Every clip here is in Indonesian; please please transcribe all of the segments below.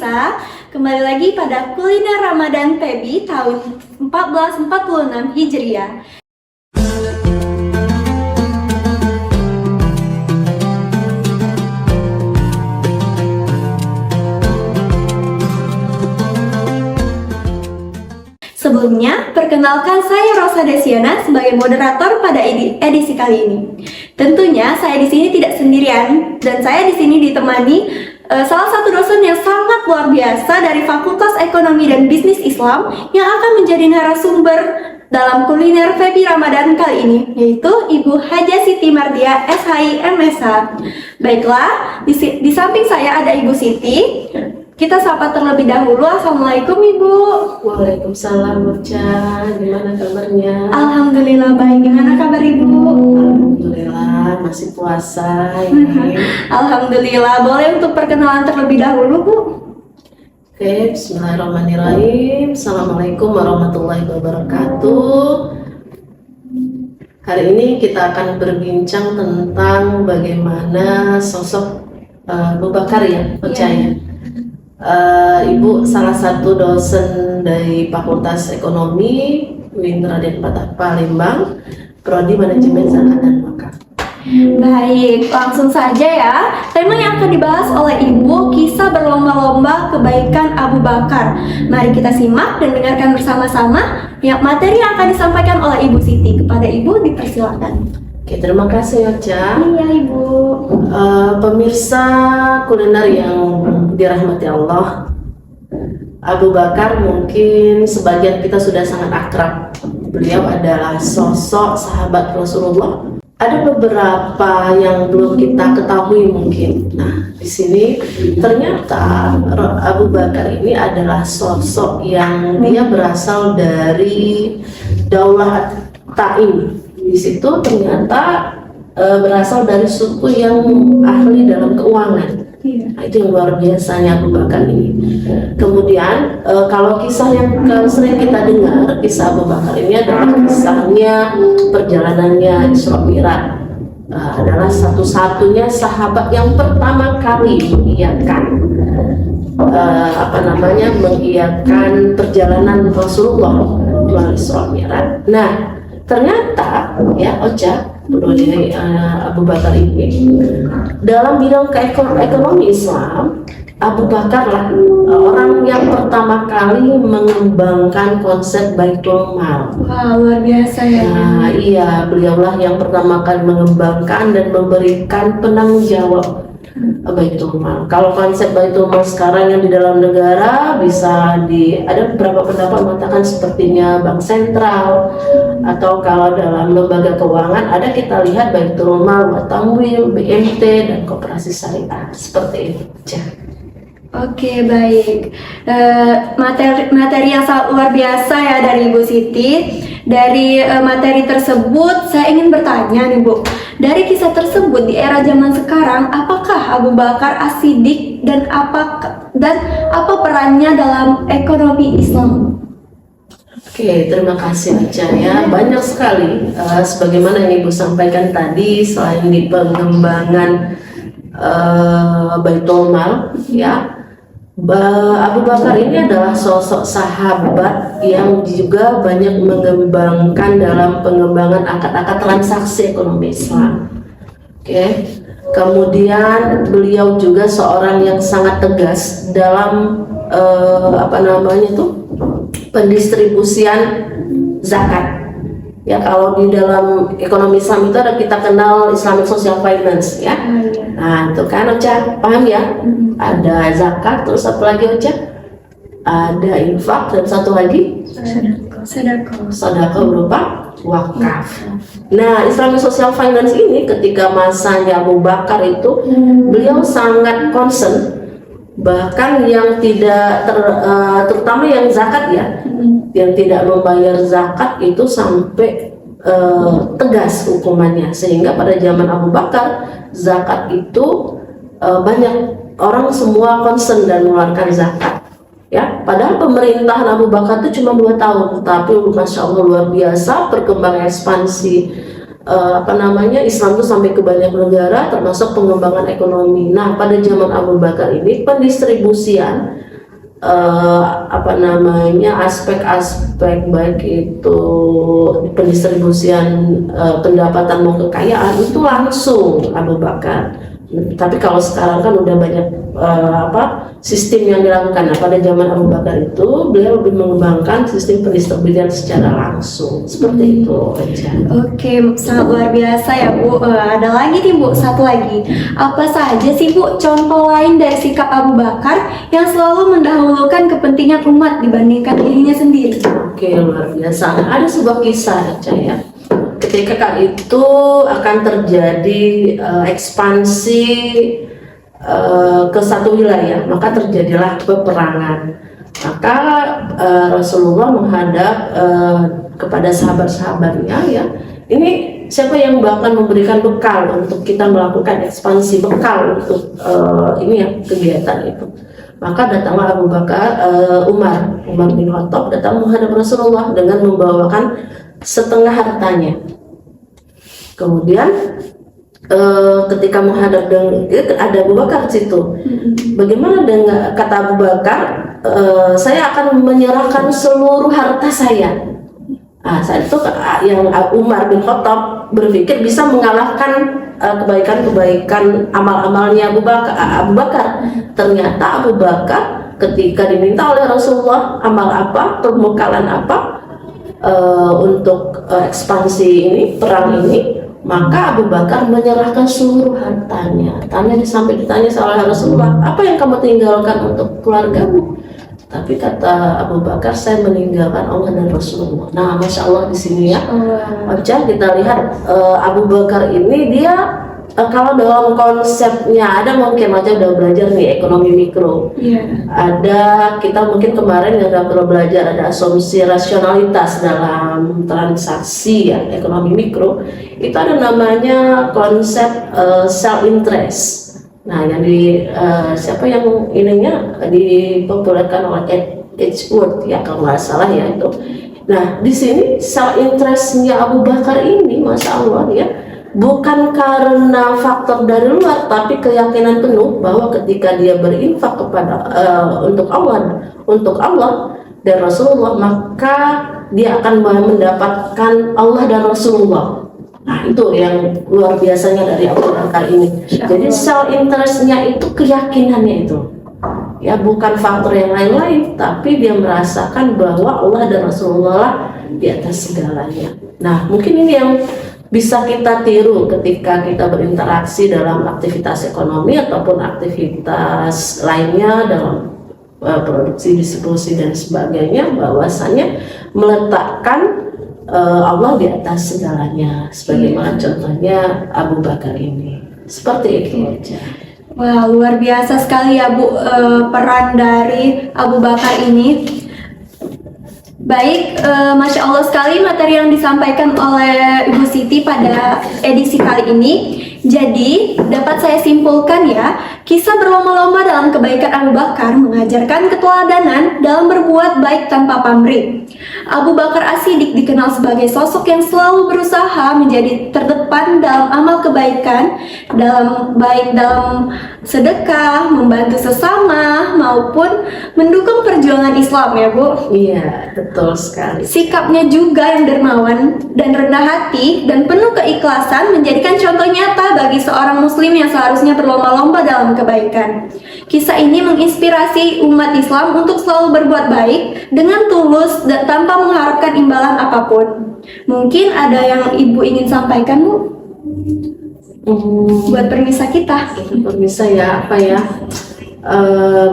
pemirsa, kembali lagi pada Kuliner Ramadan PEBI tahun 1446 Hijriah. Sebelumnya, perkenalkan saya Rosa Desiana sebagai moderator pada edisi kali ini. Tentunya saya di sini tidak sendirian dan saya di sini ditemani salah satu dosen yang sangat luar biasa dari Fakultas Ekonomi dan Bisnis Islam yang akan menjadi narasumber dalam Kuliner PEBI Ramadan kali ini, yaitu Ibu Haja Siti Mardia, SHI MSH. Baiklah, di samping saya ada Ibu Siti. Kita sapa terlebih dahulu. Assalamualaikum Ibu. Waalaikumsalam Ocha, gimana kabarnya? Alhamdulillah baik. Gimana kabar Ibu? Alhamdulillah masih puasa ini. Alhamdulillah. Boleh untuk perkenalan terlebih dahulu Bu? Oke, bismillahirrahmanirrahim. Assalamualaikum warahmatullahi wabarakatuh. Hari ini kita akan berbincang tentang bagaimana sosok Abu Bakar ya, Ocha ya. Ibu salah satu dosen dari Fakultas Ekonomi UIN Raden Patah Palembang, Prodi Manajemen Zakat dan Wakaf. Baik, langsung saja ya. Tema yang akan dibahas oleh Ibu, kisah berlomba-lomba kebaikan Abu Bakar. Mari kita simak dan dengarkan bersama-sama yang materi yang akan disampaikan oleh Ibu Siti. Kepada Ibu dipersilakan. Oke, terima kasih Ocha. Iya Ibu. Pemirsa kuliner yang dirahmati Allah, Abu Bakar mungkin sebagian kita sudah sangat akrab. Beliau adalah sosok sahabat Rasulullah. Ada beberapa yang belum kita ketahui mungkin. Nah, di sini ternyata Abu Bakar ini adalah sosok yang dia berasal dari Daulah Taim. Di situ ternyata berasal dari suku yang ahli dalam keuangan. Nah, itu yang luar biasanya Abu Bakar ini. Kemudian kalau kisah yang sering kita dengar, kisah Abu Bakar ini adalah kisahnya perjalanannya Isra Mi'raj. Adalah satu-satunya sahabat yang pertama kali mengiyakan perjalanan Rasulullah melalui Isra Mi'raj. Nah, ternyata ya Ocha, Abu Bakar ini dalam bidang ekonomi Islam, Abu Bakar lah orang yang pertama kali mengembangkan konsep Baitul Mal. Wah, luar biasa ya. Nah, iya, beliaulah yang pertama kali mengembangkan dan memberikan penanggung jawab Baitul Mal. Kalau konsep Baitul Mal sekarang yang di dalam negara ada beberapa pendapat mengatakan sepertinya bank sentral, atau kalau dalam lembaga keuangan ada kita lihat Baitul Mal, Watamwil, BMT dan Koperasi Syariah seperti itu. Oke, baik. Materi yang sangat luar biasa ya dari Ibu Siti. Dari materi tersebut saya ingin bertanya nih Bu, dari kisah tersebut di era zaman sekarang, apakah Abu Bakar as-Siddiq dan apa perannya dalam ekonomi Islam? Oke, terima kasih Ocha ya. Banyak sekali sebagaimana yang Ibu sampaikan tadi, selain di pengembangan Baitul Mal ya, Abu Bakar ini adalah sosok sahabat yang juga banyak mengembangkan dalam pengembangan akad-akad transaksi ekonomi Islam. Oke. Kemudian beliau juga seorang yang sangat tegas dalam pendistribusian zakat. Ya, kalau di dalam ekonomi Islam itu ada kita kenal Islamic Social Finance ya. Nah, itu kan Ocha paham ya? Ada zakat, terus apa lagi Ocha? Ada infak, dan satu lagi sedekah berupa wakaf. Nah, Islamic Social Finance ini ketika masanya Abu Bakar itu beliau sangat concern, bahkan yang tidak terutama yang zakat ya, yang tidak membayar zakat itu sampai tegas hukumannya, sehingga pada zaman Abu Bakar zakat itu banyak orang semua concern dan mengeluarkan zakat ya. Padahal pemerintahan Abu Bakar itu cuma 2 tahun, tapi Masya Allah luar biasa perkembangan ekspansi Islam itu sampai ke banyak negara, termasuk pengembangan ekonomi. Nah, pada zaman Abu Bakar ini pendistribusian apa namanya, aspek-aspek baik itu pendistribusian pendapatan maupun kekayaan itu langsung Abu Bakar. Tapi kalau sekarang kan udah banyak sistem yang dilakukan. Nah, pada zaman Abu Bakar itu beliau lebih mengembangkan sistem pendistribusian secara langsung seperti itu aja. Oke, sangat luar biasa ya Bu. Ada lagi nih Bu, satu lagi. Apa saja sih Bu contoh lain dari sikap Abu Bakar yang selalu mendahulukan kepentingan umat dibandingkan dirinya sendiri? Oke, luar biasa. Ada sebuah kisah aja ya. Ketika kali itu akan terjadi ekspansi ke satu wilayah, maka terjadilah peperangan. Maka Rasulullah menghadap kepada sahabat-sahabatnya, ya, ini siapa yang bakal memberikan bekal untuk kita melakukan ekspansi, bekal untuk ini ya, kegiatan itu. Maka datanglah Abu Bakar, Umar bin Khattab datang menghadap Rasulullah dengan membawakan setengah hartanya. Kemudian ketika menghadap dengan ada Abu Bakar di situ, bagaimana dengan kata Abu Bakar, saya akan menyerahkan seluruh harta saya. Saat itu yang Umar bin Khattab berpikir bisa mengalahkan kebaikan-kebaikan amal-amalnya Abu Bakar. Ternyata Abu Bakar ketika diminta oleh Rasulullah amal apa, permukaan apa untuk ekspansi ini, perang ini, maka Abu Bakar menyerahkan seluruh hartanya. Sampai ditanya oleh Rasulullah, apa yang kamu tinggalkan untuk keluargamu? Tapi kata Abu Bakar, saya meninggalkan Allah dan Rasulullah. Nah, masya Allah di sini ya, kita lihat Abu Bakar ini dia kalau dalam konsepnya ada, mungkin aja udah belajar nih ekonomi mikro. Ada, kita mungkin kemarin yang pernah belajar ada asumsi rasionalitas dalam transaksi ya, ekonomi mikro. Itu ada namanya konsep self interest. Nah, yang siapa yang ininya dipopulerkan oleh Edgeworth ya, kalau nggak salah ya itu. Nah, di sini self interestnya Abu Bakar ini, masya Allah ya, bukan karena faktor dari luar, tapi keyakinan penuh bahwa ketika dia berinfak kepada untuk Allah dan Rasulullah, maka dia akan mendapatkan Allah dan Rasulullah. Nah, itu yang luar biasanya dari Abu Bakar ini. Jadi self interestnya itu keyakinannya itu, ya, bukan faktor yang lain-lain, tapi dia merasakan bahwa Allah dan Rasulullah di atas segalanya. Nah, mungkin ini yang bisa kita tiru ketika kita berinteraksi dalam aktivitas ekonomi ataupun aktivitas lainnya dalam produksi, distribusi dan sebagainya, bahwasanya meletakkan Allah di atas segalanya, sebagaimana contohnya Abu Bakar ini. Seperti itu aja. Wah, luar biasa sekali ya Bu, peran dari Abu Bakar ini. Baik, Masya Allah sekali materi yang disampaikan oleh Ibu Siti pada edisi kali ini. Jadi, dapat saya simpulkan ya, kisah berlomba-lomba dalam kebaikan Abu Bakar mengajarkan keteladanan dalam berbuat baik tanpa pamrih. Abu Bakar As-Siddiq dikenal sebagai sosok yang selalu berusaha menjadi terdepan dalam amal kebaikan, baik dalam sedekah, membantu sesama, maupun mendukung perjuangan Islam ya Bu. Iya, betul sekali. Sikapnya juga yang dermawan dan rendah hati dan penuh keikhlasan menjadikan contoh nyata bagi seorang muslim yang seharusnya berlomba-lomba dalam kebaikan. Kisah ini menginspirasi umat Islam untuk selalu berbuat baik dengan tulus dan tanpa mengharapkan imbalan apapun. Mungkin ada yang Ibu ingin sampaikan Bu? Buat permisah kita. Permisah ya, apa ya?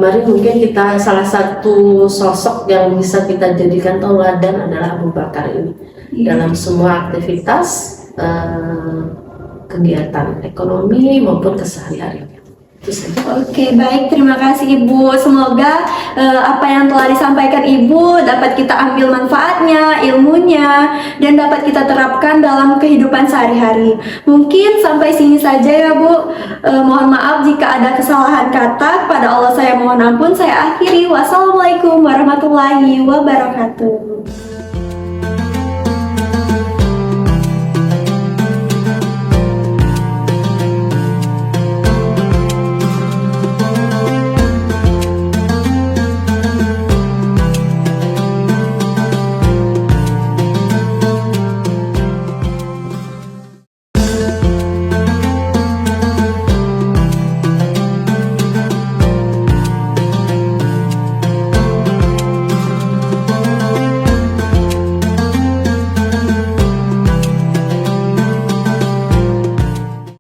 Mari mungkin kita salah satu sosok yang bisa kita jadikan tauladan adalah Abu Bakar ini dalam semua aktivitas kegiatan ekonomi maupun kesehariannya. Oke, baik, terima kasih Ibu. Semoga apa yang telah disampaikan Ibu dapat kita ambil manfaatnya, ilmunya, dan dapat kita terapkan dalam kehidupan sehari-hari. Mungkin sampai sini saja ya Bu. Mohon maaf jika ada kesalahan kata. Kepada Allah saya mohon ampun. Saya akhiri. Wassalamualaikum warahmatullahi wabarakatuh.